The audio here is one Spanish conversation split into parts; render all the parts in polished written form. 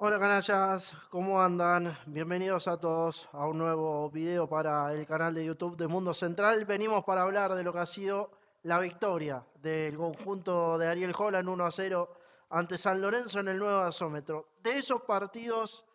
Hola canallas, ¿cómo andan? Bienvenidos a todos a un nuevo video para el canal de YouTube de Mundo Central. Venimos para hablar de lo que ha sido la victoria del conjunto de Ariel Holland 1-0 ante San Lorenzo en el nuevo gasómetro. De esos partidos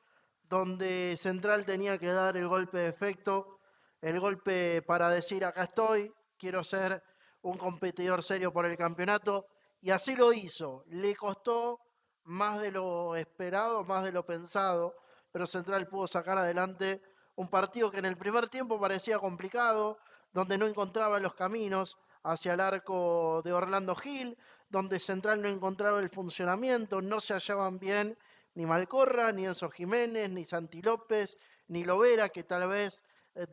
donde Central tenía que dar el golpe de efecto, el golpe para decir acá estoy, quiero ser un competidor serio por el campeonato, y así lo hizo. Le costó más de lo esperado, más de lo pensado, pero Central pudo sacar adelante un partido que en el primer tiempo parecía complicado, donde no encontraba los caminos hacia el arco de Orlando Gil, donde Central no encontraba el funcionamiento, no se hallaban bien ni Malcorra, ni Enzo Jiménez, ni Santi López, ni Lovera, que tal vez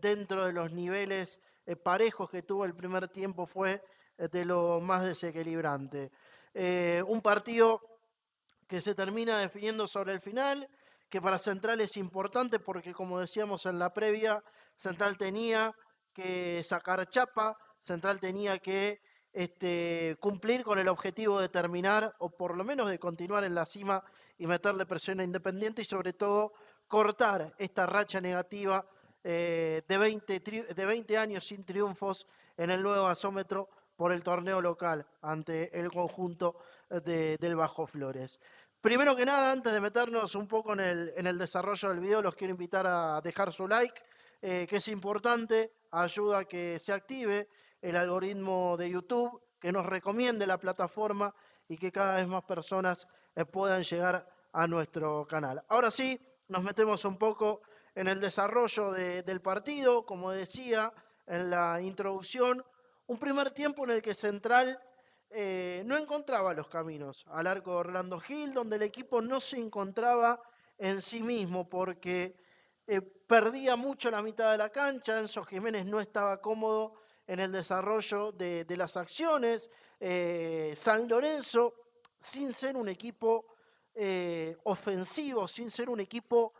dentro de los niveles parejos que tuvo el primer tiempo fue de lo más desequilibrante. Un partido que se termina definiendo sobre el final, que para Central es importante porque, como decíamos en la previa, Central tenía que sacar chapa, Central tenía que cumplir con el objetivo de terminar, o por lo menos de continuar en la cima y meterle presión a Independiente y sobre todo cortar esta racha negativa de 20 años sin triunfos en el nuevo gasómetro por el torneo local ante el conjunto del Bajo Flores. Primero que nada, antes de meternos un poco en el desarrollo del video, los quiero invitar a dejar su like, que es importante, ayuda a que se active el algoritmo de YouTube, que nos recomiende la plataforma y que cada vez más personas puedan llegar a nuestro canal. Ahora sí, nos metemos un poco en el desarrollo del partido, como decía en la introducción, un primer tiempo en el que Central no encontraba los caminos al arco de Orlando Gil, donde el equipo no se encontraba en sí mismo porque perdía mucho la mitad de la cancha, Enzo Jiménez no estaba cómodo en el desarrollo de las acciones, San Lorenzo, sin ser un equipo ofensivo, sin ser un equipo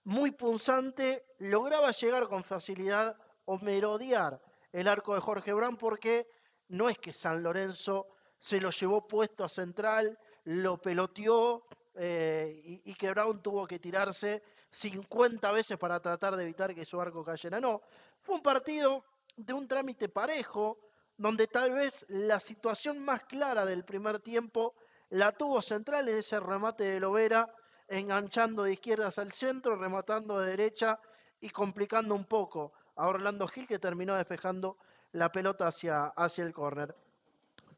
muy punzante, lograba llegar con facilidad o merodear el arco de Jorge Brown porque no es que San Lorenzo se lo llevó puesto a Central, lo peloteó y que Brown tuvo que tirarse 50 veces para tratar de evitar que su arco cayera. No, fue un partido de un trámite parejo, donde tal vez la situación más clara del primer tiempo la tuvo Central en ese remate de Lovera, enganchando de izquierdas al centro, rematando de derecha y complicando un poco a Orlando Gil, que terminó despejando la pelota hacia el córner.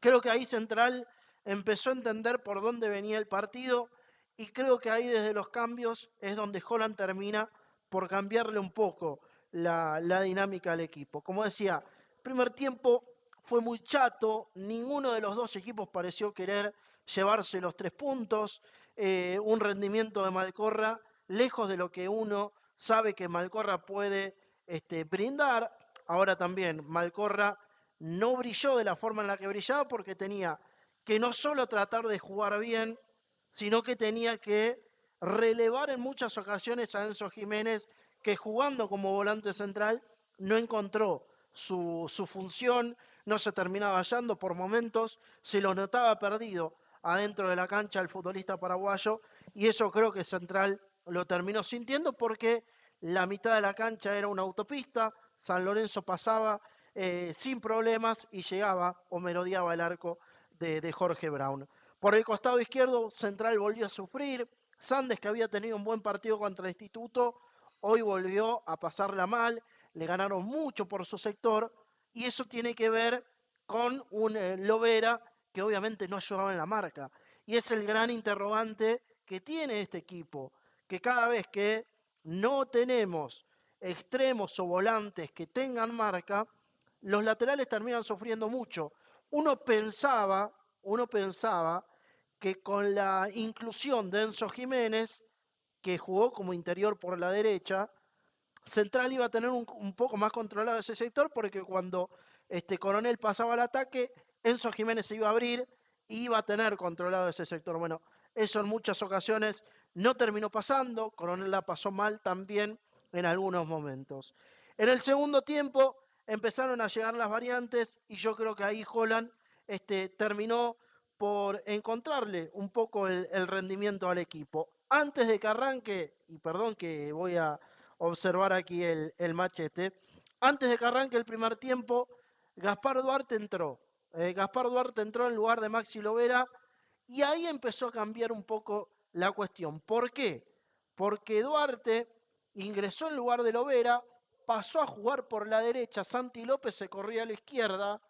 Creo que ahí Central empezó a entender por dónde venía el partido y creo que ahí desde los cambios es donde Holland termina por cambiarle un poco la dinámica al equipo. Como decía, el primer tiempo fue muy chato, ninguno de los dos equipos pareció querer llevarse los 3 puntos, un rendimiento de Malcorra lejos de lo que uno sabe que Malcorra puede brindar. Ahora también Malcorra no brilló de la forma en la que brillaba porque tenía que no solo tratar de jugar bien, sino que tenía que relevar en muchas ocasiones a Enzo Jiménez, que jugando como volante central no encontró su función, no se terminaba hallando por momentos, se lo notaba perdido adentro de la cancha el futbolista paraguayo, y eso creo que Central lo terminó sintiendo porque la mitad de la cancha era una autopista, San Lorenzo pasaba sin problemas y llegaba o merodeaba el arco de Jorge Brown. Por el costado izquierdo, Central volvió a sufrir. Sandes, que había tenido un buen partido contra el Instituto, hoy volvió a pasarla mal. Le ganaron mucho por su sector y eso tiene que ver con un Lovera que obviamente no ayudaba en la marca. Y es el gran interrogante que tiene este equipo, que cada vez que no tenemos extremos o volantes que tengan marca, los laterales terminan sufriendo mucho. Uno pensaba que con la inclusión de Enzo Jiménez, que jugó como interior por la derecha, Central iba a tener un poco más controlado ese sector porque cuando Coronel pasaba al ataque, Enzo Jiménez se iba a abrir y iba a tener controlado ese sector. Bueno, eso en muchas ocasiones no terminó pasando, Coronel la pasó mal también en algunos momentos. En el segundo tiempo empezaron a llegar las variantes y yo creo que ahí Holland terminó por encontrarle un poco el rendimiento al equipo. Antes de que arranque, y perdón que voy a observar aquí el machete, antes de que arranque el primer tiempo, Gaspar Duarte entró. Gaspar Duarte entró en lugar de Maxi Lovera y ahí empezó a cambiar un poco la cuestión. ¿Por qué? Porque Duarte ingresó en lugar de Lovera, pasó a jugar por la derecha, Santi López se corría a la izquierda,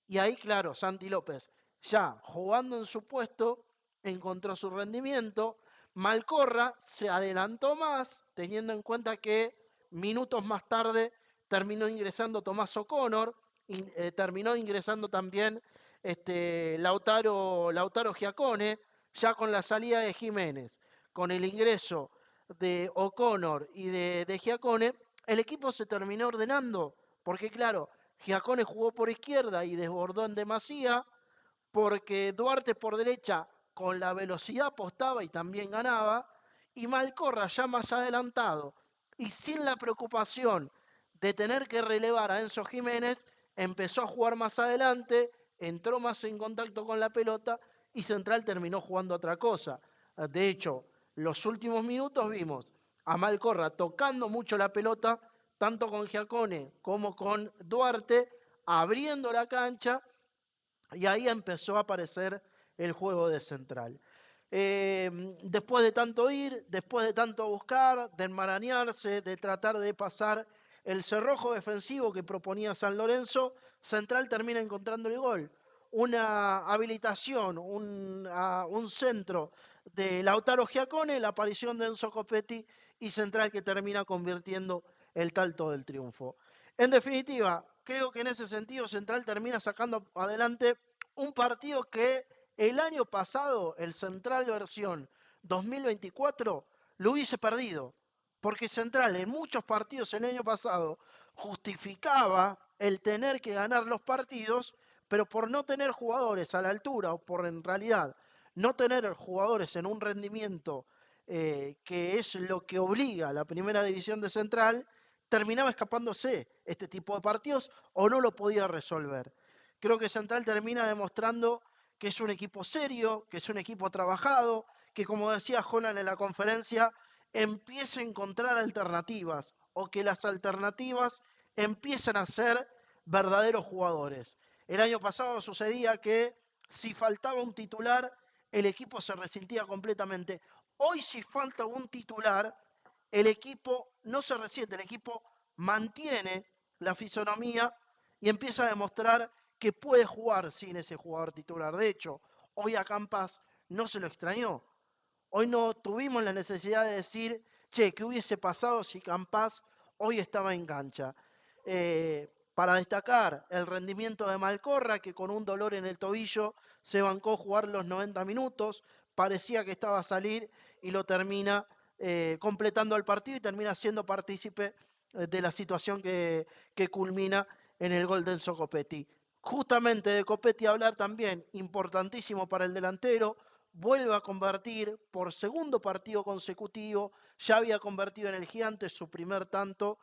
y ahí, claro, Santi López, ya jugando en su puesto, encontró su rendimiento. Malcorra se adelantó más, teniendo en cuenta que minutos más tarde terminó ingresando Tomás O'Connor, terminó ingresando también Lautaro Giacone, ya con la salida de Jiménez, con el ingreso de O'Connor y de Giacone, el equipo se terminó ordenando, porque claro, Giacone jugó por izquierda y desbordó en demasía, porque Duarte por derecha con la velocidad apostaba y también ganaba, y Malcorra ya más adelantado y sin la preocupación de tener que relevar a Enzo Jiménez, empezó a jugar más adelante, entró más en contacto con la pelota y Central terminó jugando otra cosa. De hecho, los últimos minutos vimos a Malcorra tocando mucho la pelota, tanto con Giacone como con Duarte, abriendo la cancha y ahí empezó a aparecer el juego de Central. Después de tanto ir, después de tanto buscar, de enmarañarse, de tratar de pasar el cerrojo defensivo que proponía San Lorenzo, Central termina encontrando el gol. Una habilitación, un centro de Lautaro Giacone, la aparición de Enzo Copetti y Central que termina convirtiendo el talto del triunfo. En definitiva, creo que en ese sentido Central termina sacando adelante un partido que el año pasado, el Central versión 2024, lo hubiese perdido. Porque Central en muchos partidos el año pasado justificaba el tener que ganar los partidos, pero por no tener jugadores a la altura o por en realidad no tener jugadores en un rendimiento que es lo que obliga a la primera división de Central, terminaba escapándose este tipo de partidos o no lo podía resolver. Creo que Central termina demostrando que es un equipo serio, que es un equipo trabajado, que como decía Jonan en la conferencia, empieza a encontrar alternativas o que las alternativas empiezan a ser verdaderos jugadores. El año pasado sucedía que si faltaba un titular, el equipo se resentía completamente. Hoy si falta un titular, el equipo no se resiente, el equipo mantiene la fisonomía y empieza a demostrar que puede jugar sin ese jugador titular. De hecho, hoy a Campas no se lo extrañó. Hoy no tuvimos la necesidad de decir, che, ¿qué hubiese pasado si Campas hoy estaba en cancha? Para destacar el rendimiento de Malcorra, que con un dolor en el tobillo se bancó jugar los 90 minutos, parecía que estaba a salir y lo termina completando el partido y termina siendo partícipe de la situación que culmina en el gol de Enzo Copetti. Justamente de Copetti hablar también, importantísimo para el delantero, vuelve a convertir por segundo partido consecutivo, ya había convertido en el Gigante su primer tanto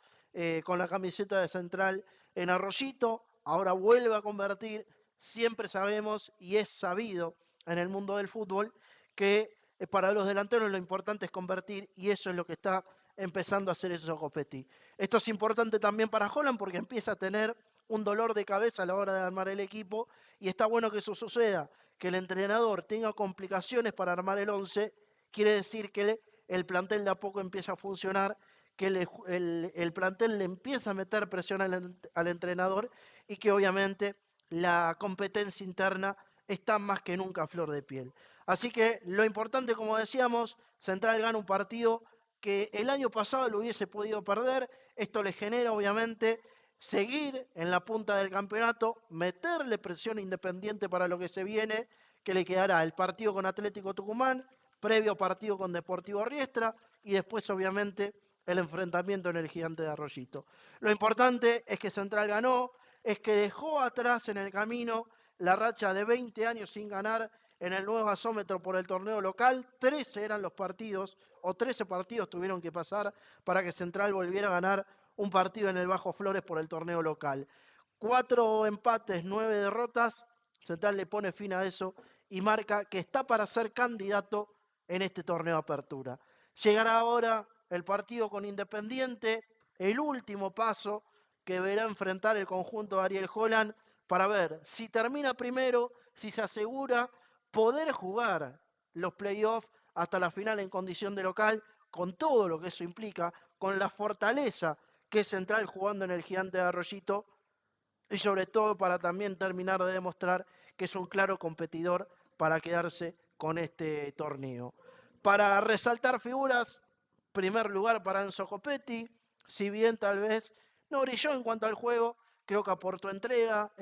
con la camiseta de Central en Arroyito, ahora vuelve a convertir, siempre sabemos y es sabido en el mundo del fútbol que para los delanteros lo importante es convertir y eso es lo que está empezando a hacer eso Copetti. Esto es importante también para Holland porque empieza a tener un dolor de cabeza a la hora de armar el equipo y está bueno que eso suceda, que el entrenador tenga complicaciones para armar el 11, quiere decir que el plantel de a poco empieza a funcionar, que el plantel le empieza a meter presión al entrenador y que obviamente la competencia interna está más que nunca a flor de piel. Así que lo importante, como decíamos, Central gana un partido que el año pasado lo hubiese podido perder. Esto le genera, obviamente, seguir en la punta del campeonato, meterle presión Independiente para lo que se viene, que le quedará el partido con Atlético Tucumán, previo partido con Deportivo Riestra y después, obviamente, el enfrentamiento en el Gigante de Arroyito. Lo importante es que Central ganó, es que dejó atrás en el camino la racha de 20 años sin ganar en el nuevo gasómetro por el torneo local. 13 eran los partidos, o 13 partidos tuvieron que pasar para que Central volviera a ganar un partido en el Bajo Flores por el torneo local. 4 empates, 9 derrotas, Central le pone fin a eso y marca que está para ser candidato en este torneo de apertura. Llegará ahora el partido con Independiente, el último paso que verá enfrentar el conjunto de Ariel Holland para ver si termina primero, si se asegura poder jugar los playoffs hasta la final en condición de local, con todo lo que eso implica, con la fortaleza que es Central jugando en el Gigante de Arroyito y sobre todo para también terminar de demostrar que es un claro competidor para quedarse con este torneo. Para resaltar figuras, primer lugar para Enzo Copetti, si bien tal vez no brilló en cuanto al juego, creo que aportó entrega,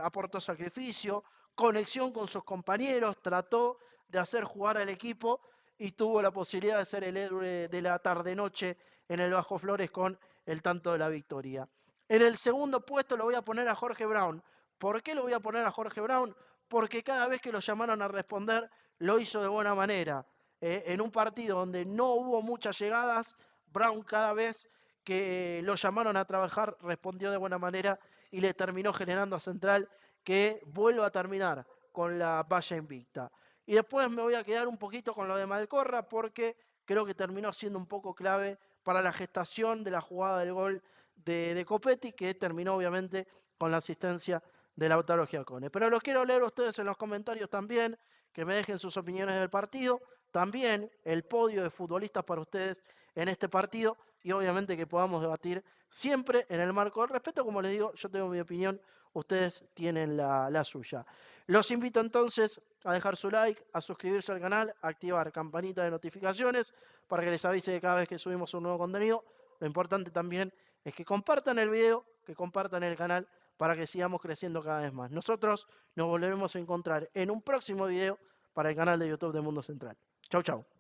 aportó sacrificio, conexión con sus compañeros, trató de hacer jugar al equipo y tuvo la posibilidad de ser el héroe de la tarde-noche en el Bajo Flores con el tanto de la victoria. En el segundo puesto lo voy a poner a Jorge Brown. ¿Por qué lo voy a poner a Jorge Brown? Porque cada vez que lo llamaron a responder lo hizo de buena manera. En un partido donde no hubo muchas llegadas, Brown cada vez que lo llamaron a trabajar respondió de buena manera y le terminó generando a Central que vuelva a terminar con la valla invicta. Y después me voy a quedar un poquito con lo de Malcorra porque creo que terminó siendo un poco clave para la gestación de la jugada del gol de Copetti, que terminó obviamente con la asistencia de Lautaro Giacone. Pero los quiero leer a ustedes en los comentarios también, que me dejen sus opiniones del partido, también el podio de futbolistas para ustedes en este partido y obviamente que podamos debatir siempre en el marco del respeto. Como les digo, yo tengo mi opinión, ustedes tienen la suya. Los invito entonces a dejar su like, a suscribirse al canal, a activar campanita de notificaciones para que les avise de cada vez que subimos un nuevo contenido. Lo importante también es que compartan el video, que compartan el canal para que sigamos creciendo cada vez más. Nosotros nos volveremos a encontrar en un próximo video para el canal de YouTube de Mundo Central. Chau, chau.